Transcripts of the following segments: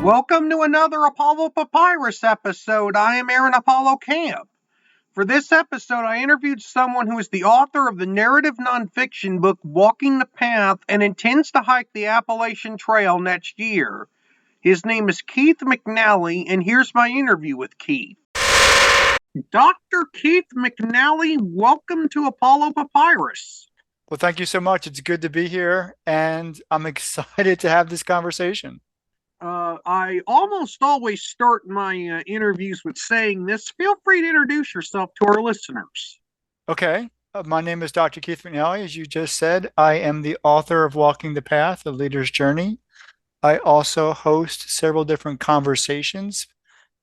Welcome to another Apollo Papyrus episode. I am Aaron Apollo Camp. For this episode, I interviewed someone who is the author of the narrative nonfiction book Walking the Path and intends to hike the Appalachian Trail next year. His name is Keith McNally, and here's my interview with Keith. Dr. Keith McNally, welcome to Apollo Papyrus. Well, thank you so much. It's good to be here, and I'm excited to have this conversation. I almost always start my interviews with saying this. Feel free to introduce yourself to our listeners. Okay. My name is Dr. Keith McNally. As you just said, I am the author of Walking the Path, A Leader's Journey. I also host several different conversations.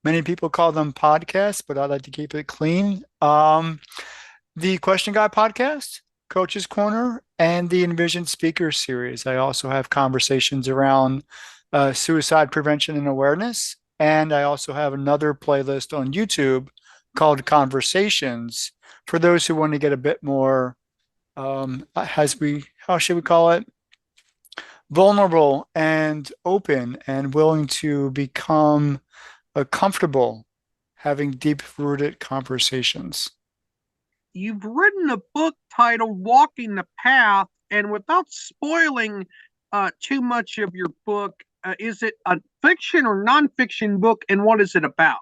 Many people call them podcasts, but I like to keep it clean. The Question Guy podcast, Coach's Corner, and the Envision Speakers series. I also have conversations around suicide prevention and awareness. And I also have another playlist on YouTube called Conversations for those who want to get a bit more, how should we call it? Vulnerable and open and willing to become comfortable having deep-rooted conversations. You've written a book titled Walking the Path, and without spoiling too much of your book, is it a fiction or nonfiction book, and what is it about?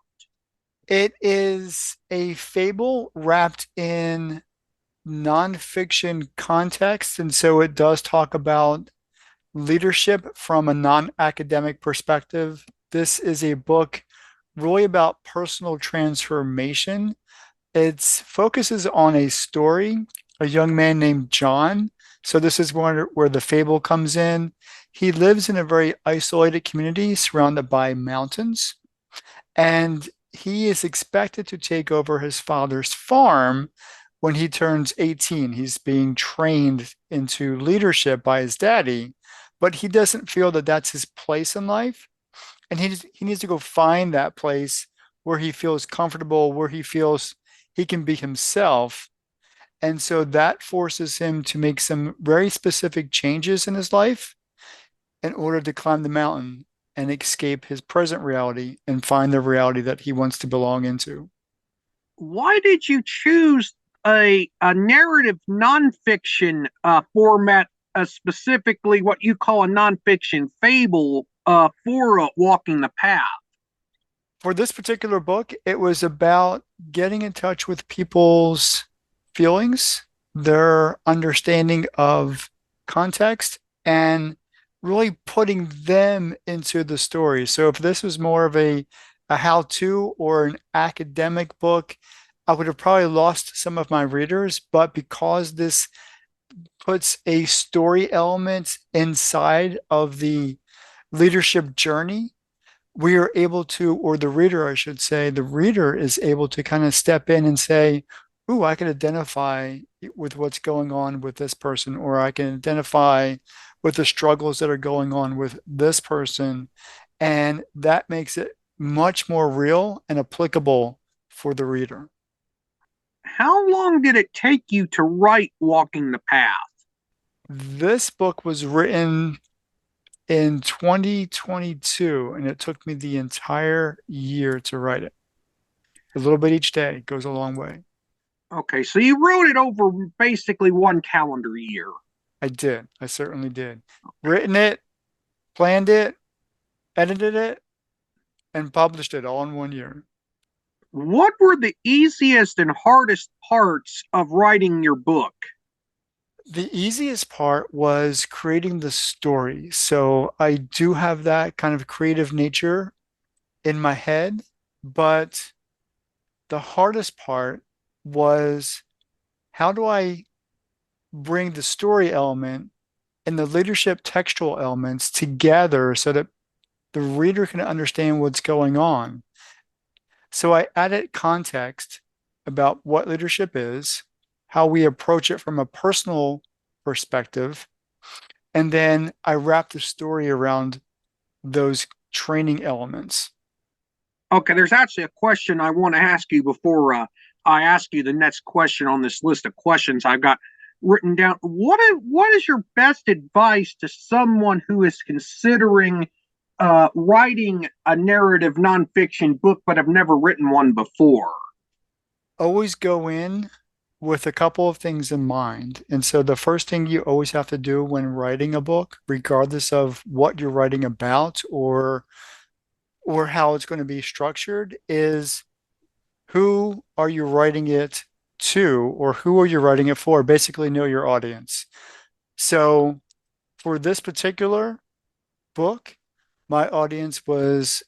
It is a fable wrapped in nonfiction context, and so it does talk about leadership from a non-academic perspective. This is a book really about personal transformation. It focuses on a story, a young man named John. So this is where the fable comes in. He lives in a very isolated community surrounded by mountains, and he is expected to take over his father's farm when he turns 18. He's being trained into leadership by his daddy, but he doesn't feel that that's his place in life. And he needs to go find that place where he feels comfortable, where he feels he can be himself. And so that forces him to make some very specific changes in his life in order to climb the mountain and escape his present reality and find the reality that he wants to belong into. Why did you choose a narrative nonfiction format, specifically what you call a nonfiction fable for Walking the Path? For this particular book, it was about getting in touch with people's feelings, their understanding of context, and really putting them into the story. So if this was more of a how-to or an academic book, I would have probably lost some of my readers. But because this puts a story element inside of the leadership journey, we are able to, or the reader, I should say, the reader is able to kind of step in and say, ooh, I can identify with what's going on with this person, or I can identify with the struggles that are going on with this person. And that makes it much more real and applicable for the reader. How long did it take you to write Walking the Path? This book was written in 2022, and it took me the entire year to write it. A little bit each day goes a long way. Okay, so you wrote it over basically one calendar year. I did. I certainly did. Written it, planned it, edited it, and published it all in 1 year. What were the easiest and hardest parts of writing your book? The easiest part was creating the story. So I do have that kind of creative nature in my head, but the hardest part was, how do I bring the story element and the leadership textual elements together so that the reader can understand what's going on? So I added context about what leadership is, how we approach it from a personal perspective, and then I wrap the story around those training elements. Okay, there's actually a question I want to ask you before I ask you the next question on this list of questions I've got written down. What is your best advice to someone who is considering writing a narrative nonfiction book, but have never written one before? Always go in with a couple of things in mind. And so the first thing you always have to do when writing a book, regardless of what you're writing about or how it's going to be structured, is who are you writing it to or who are you writing it for? Basically know your audience. So for this particular book, my audience was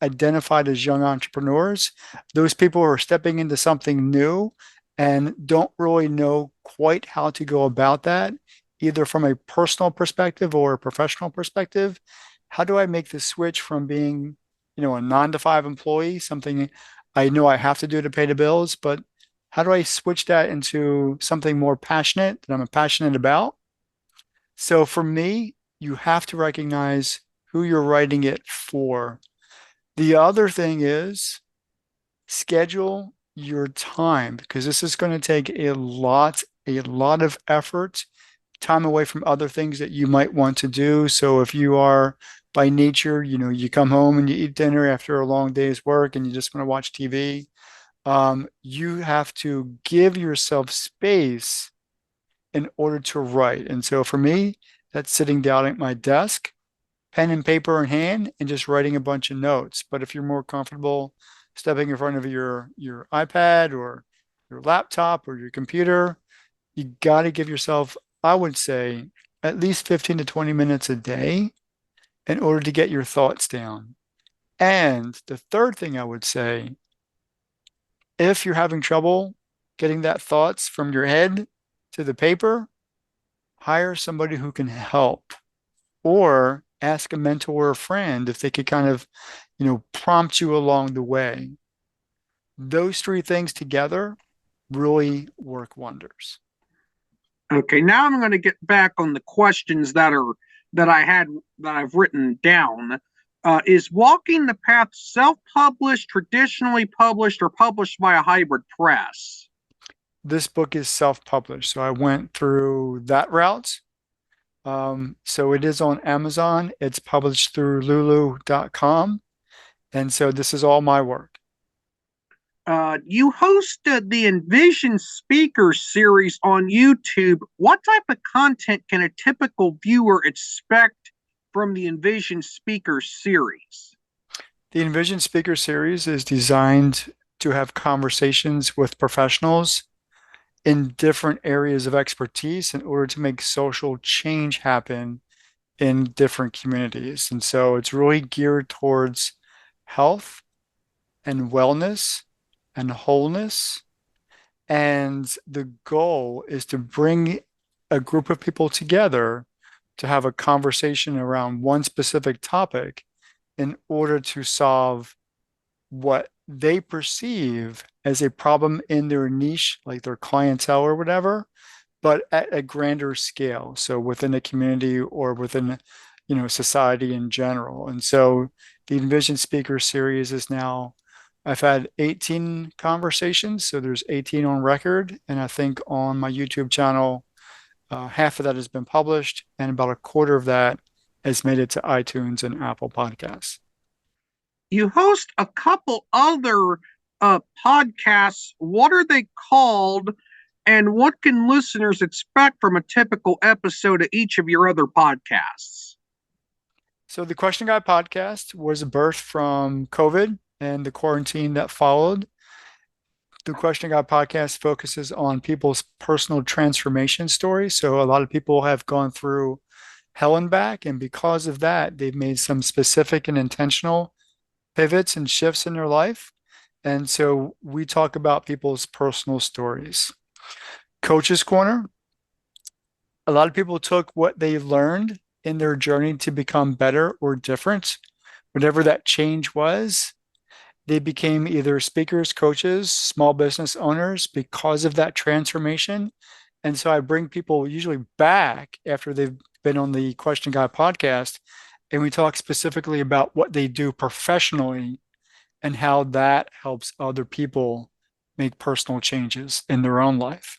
identified as young entrepreneurs, those people who are stepping into something new and don't really know quite how to go about that, either from a personal perspective or a professional perspective. How do I make the switch from being, a 9 to 5 employee, something I know I have to do to pay the bills, but how do I switch that into something more passionate that I'm passionate about? So for me, you have to recognize who you're writing it for. The other thing is schedule your time because this is going to take a lot of effort, time away from other things that you might want to do. So if you are by nature, you come home and you eat dinner after a long day's work and you just want to watch TV, you have to give yourself space in order to write. And so for me, that's sitting down at my desk, pen and paper in hand, and just writing a bunch of notes. But if you're more comfortable stepping in front of your iPad or your laptop or your computer, you got to give yourself, I would say, at least 15 to 20 minutes a day in order to get your thoughts down. And the third thing I would say, if you're having trouble getting that thoughts from your head to the paper, hire somebody who can help or ask a mentor or a friend if they could kind of, prompt you along the way. Those three things together really work wonders. Okay, now I'm going to get back on the questions that I had that I've written down. Is Walking the Path self-published, traditionally published, or published by a hybrid press? This book is self-published, so I went through that route. So it is on Amazon. It's published through lulu.com. And so this is all my work. You hosted the Envision Speakers series on YouTube. What type of content can a typical viewer expect from the Envision Speakers series? The Envision Speaker Series is designed to have conversations with professionals in different areas of expertise in order to make social change happen in different communities. And so it's really geared towards health and wellness and wholeness. And the goal is to bring a group of people together to have a conversation around one specific topic in order to solve what they perceive as a problem in their niche, like their clientele or whatever, but at a grander scale. So within a community or within, society in general. And so the Envision Speaker Series is now, I've had 18 conversations. So there's 18 on record. And I think on my YouTube channel, half of that has been published, and about a quarter of that has made it to iTunes and Apple Podcasts. You host a couple other podcasts. What are they called? And what can listeners expect from a typical episode of each of your other podcasts? So the Question Guy podcast was birthed from COVID and the quarantine that followed. The Question Guy podcast focuses on people's personal transformation stories. So a lot of people have gone through hell and back, and because of that, they've made some specific and intentional pivots and shifts in their life. And so we talk about people's personal stories. Coach's Corner, a lot of people took what they learned in their journey to become better or different, whatever that change was. They became either speakers, coaches, small business owners because of that transformation. And so I bring people usually back after they've been on the Question Guy podcast, and we talk specifically about what they do professionally and how that helps other people make personal changes in their own life.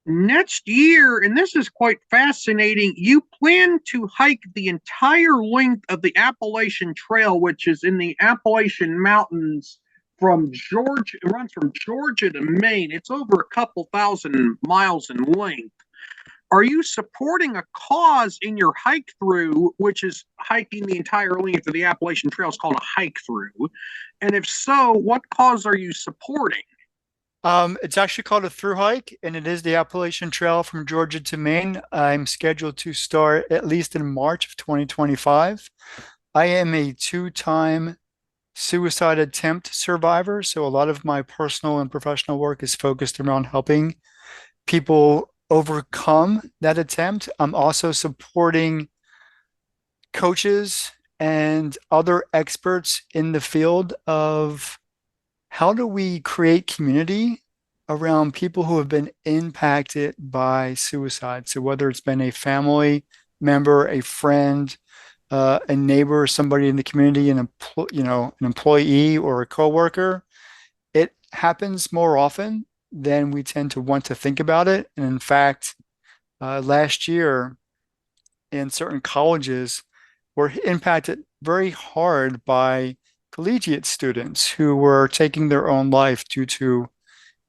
Next year, and this is quite fascinating, you plan to hike the entire length of the Appalachian Trail, which is in the Appalachian Mountains from Georgia. It runs from Georgia to Maine. It's over a couple thousand miles in length. Are you supporting a cause in your hike through, which is hiking the entire length of the Appalachian Trail? Is called a hike through. And if so, what cause are you supporting? It's actually called a through hike, and it is the Appalachian Trail from Georgia to Maine. I'm scheduled to start at least in March of 2025. I am a two-time suicide attempt survivor, so a lot of my personal and professional work is focused around helping people overcome that attempt. I'm also supporting coaches and other experts in the field of how do we create community around people who have been impacted by suicide? So whether it's been a family member, a friend, a neighbor, somebody in the community, an employee or a coworker, it happens more often than we tend to want to think about it. And in fact, last year in certain colleges were impacted very hard by collegiate students who were taking their own life due to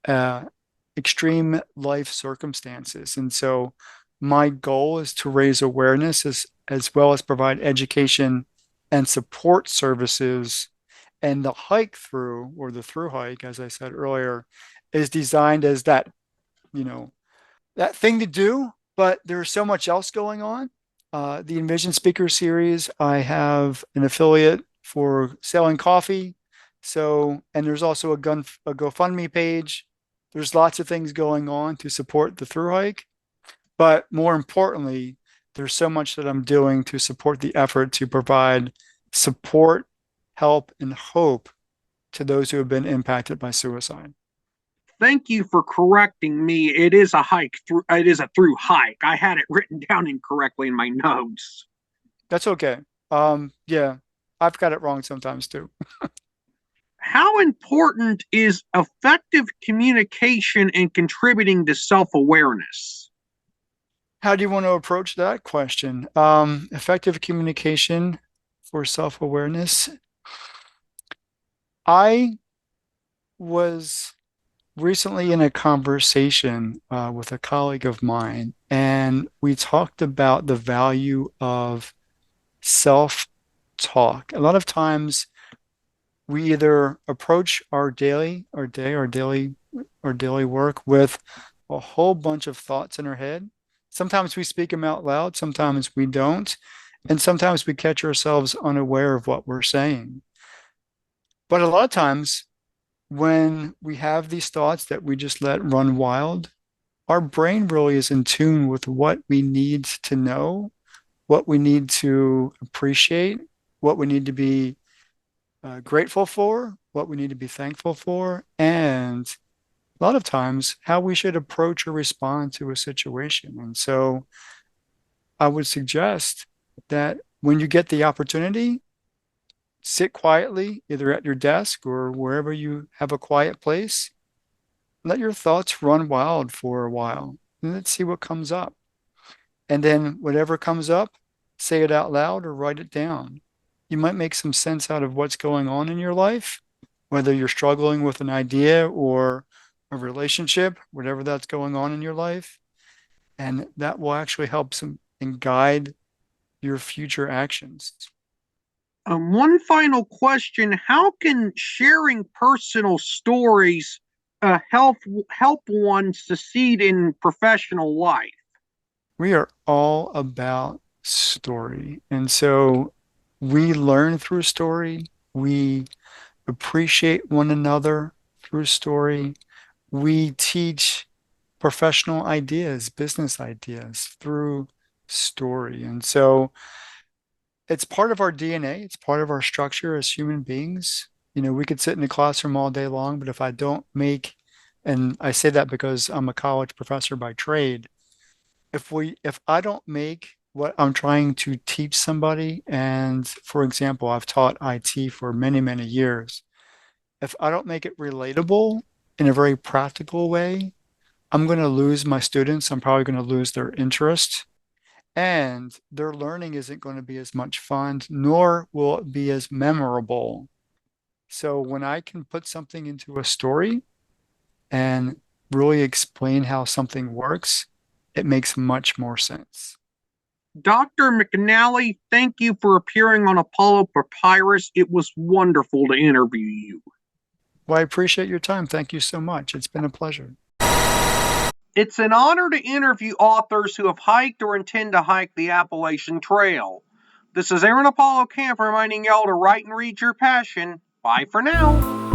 uh, extreme life circumstances. And so my goal is to raise awareness as well as provide education and support services. And the hike through, or the through hike, as I said earlier, is designed as that, you know, that thing to do, but there's so much else going on. The Envision Speaker Series, I have an affiliate for selling coffee. So, and there's also a GoFundMe page. There's lots of things going on to support the through hike. But more importantly, there's so much that I'm doing to support the effort to provide support, help, and hope to those who have been impacted by suicide. Thank you for correcting me. It is a hike through. It is a through hike. I had it written down incorrectly in my notes. That's okay. Yeah, I've got it wrong sometimes too. How important is effective communication in contributing to self awareness? How do you want to approach that question? Effective communication for self-awareness. I was recently in a conversation with a colleague of mine, and we talked about the value of self-talk. A lot of times we either approach our daily work with a whole bunch of thoughts in our head. Sometimes we speak them out loud, sometimes we don't, and sometimes we catch ourselves unaware of what we're saying. But a lot of times when we have these thoughts that we just let run wild, our brain really is in tune with what we need to know, what we need to appreciate, what we need to be grateful for, what we need to be thankful for, and a lot of times how we should approach or respond to a situation. And so I would suggest that when you get the opportunity, sit quietly, either at your desk or wherever you have a quiet place. Let your thoughts run wild for a while and let's see what comes up. And then whatever comes up, say it out loud or write it down. You might make some sense out of what's going on in your life, whether you're struggling with an idea or a relationship, whatever that's going on in your life. And that will actually help some and guide your future actions. One final question: how can sharing personal stories help one succeed in professional life? We are all about story. And so we learn through story. We appreciate one another through story. We teach professional ideas, business ideas through story. And so it's part of our DNA, it's part of our structure as human beings. You know, we could sit in the classroom all day long, but if I don't make, and I say that because I'm a college professor by trade, if I don't make what I'm trying to teach somebody, and for example, I've taught IT for many, many years, if I don't make it relatable in a very practical way, I'm going to lose my students. I'm probably going to lose their interest, and their learning isn't going to be as much fun, nor will it be as memorable. So when I can put something into a story and really explain how something works, it makes much more sense. Dr. McNally, thank you for appearing on Apollo Papyrus. It was wonderful to interview you. Well, I appreciate your time. Thank you so much. It's been a pleasure. It's an honor to interview authors who have hiked or intend to hike the Appalachian Trail. This is Aaron Apollo Camp reminding y'all to write and read your passion. Bye for now.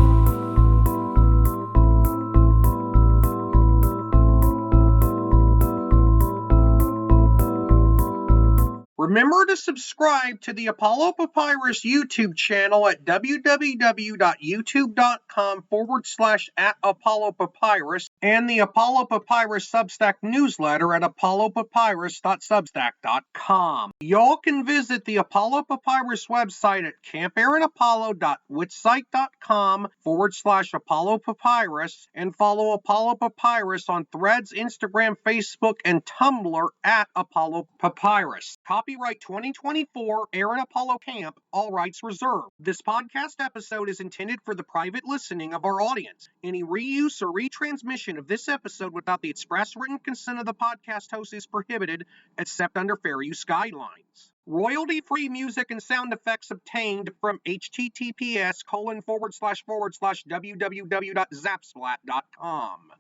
Remember to subscribe to the Apollo Papyrus YouTube channel at www.youtube.com/@Apollo Papyrus and the Apollo Papyrus Substack newsletter at apollopapyrus.substack.com. Y'all can visit the Apollo Papyrus website at campaaronapollo.wixsite.com/Apollo Papyrus and follow Apollo Papyrus on Threads, Instagram, Facebook, and Tumblr at Apollo Papyrus. Copyright 2024, Aaron Apollo Camp, all rights reserved. This podcast episode is intended for the private listening of our audience. Any reuse or retransmission of this episode without the express written consent of the podcast host is prohibited, except under fair use guidelines. Royalty-free music and sound effects obtained from https://www.zapsplat.com.